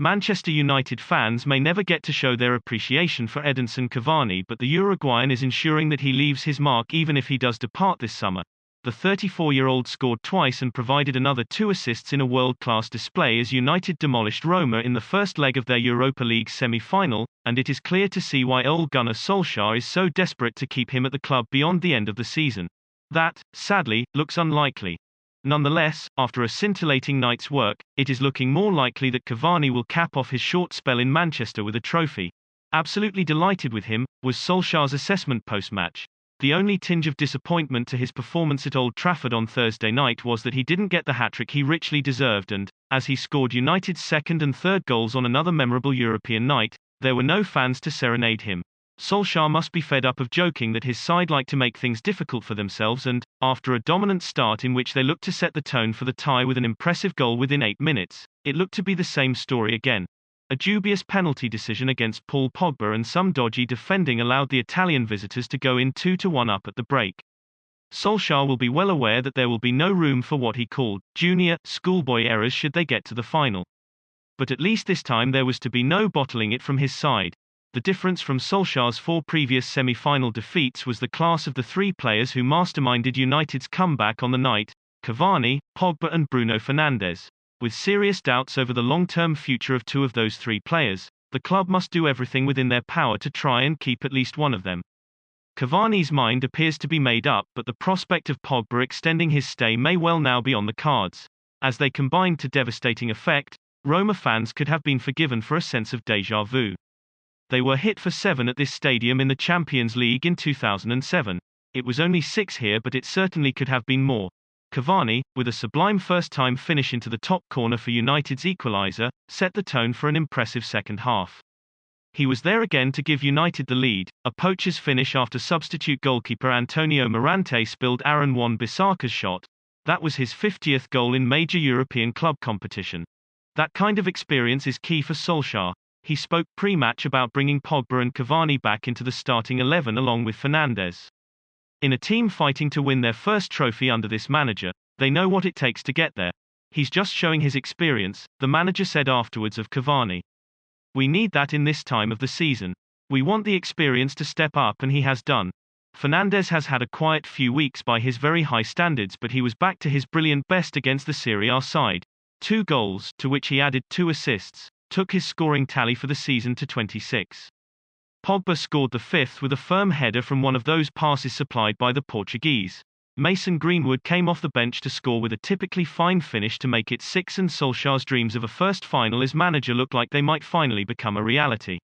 Manchester United fans may never get to show their appreciation for Edinson Cavani, but the Uruguayan is ensuring that he leaves his mark even if he does depart this summer. The 34-year-old scored twice and provided another 2 assists in a world-class display as United demolished Roma in the first leg of their Europa League semi-final, and it is clear to see why old gunner Solskjaer is so desperate to keep him at the club beyond the end of the season. That, sadly, looks unlikely. Nonetheless, after a scintillating night's work, it is looking more likely that Cavani will cap off his short spell in Manchester with a trophy. Absolutely delighted with him, was Solskjaer's assessment post-match. The only tinge of disappointment to his performance at Old Trafford on Thursday night was that he didn't get the hat-trick he richly deserved and, as he scored United's second and third goals on another memorable European night, there were no fans to serenade him. Solskjaer must be fed up of joking that his side like to make things difficult for themselves and, after a dominant start in which they looked to set the tone for the tie with an impressive goal within 8 minutes, it looked to be the same story again. A dubious penalty decision against Paul Pogba and some dodgy defending allowed the Italian visitors to go in 2-1 up at the break. Solskjaer will be well aware that there will be no room for what he called junior, schoolboy errors should they get to the final. But at least this time there was to be no bottling it from his side. The difference from Solskjaer's 4 previous semi-final defeats was the class of the 3 players who masterminded United's comeback on the night: Cavani, Pogba and Bruno Fernandes. With serious doubts over the long-term future of 2 of those 3 players, the club must do everything within their power to try and keep at least one of them. Cavani's mind appears to be made up, but the prospect of Pogba extending his stay may well now be on the cards. As they combined to devastating effect, Roma fans could have been forgiven for a sense of déjà vu. They were hit for 7 at this stadium in the Champions League in 2007. It was only 6 here, but it certainly could have been more. Cavani, with a sublime first-time finish into the top corner for United's equaliser, set the tone for an impressive second half. He was there again to give United the lead, a poacher's finish after substitute goalkeeper Antonio Morante spilled Aaron Wan-Bissaka's shot. That was his 50th goal in major European club competition. That kind of experience is key for Solskjaer. He spoke pre-match about bringing Pogba and Cavani back into the starting 11 along with Fernandes. In a team fighting to win their first trophy under this manager, they know what it takes to get there. He's just showing his experience, the manager said afterwards of Cavani. We need that in this time of the season. We want the experience to step up, and he has done. Fernandes has had a quiet few weeks by his very high standards, but he was back to his brilliant best against the Serie A side. 2 goals, to which he added 2 assists, took his scoring tally for the season to 26. Pogba scored the 5th with a firm header from one of those passes supplied by the Portuguese. Mason Greenwood came off the bench to score with a typically fine finish to make it 6, and Solskjaer's dreams of a first final as manager look like they might finally become a reality.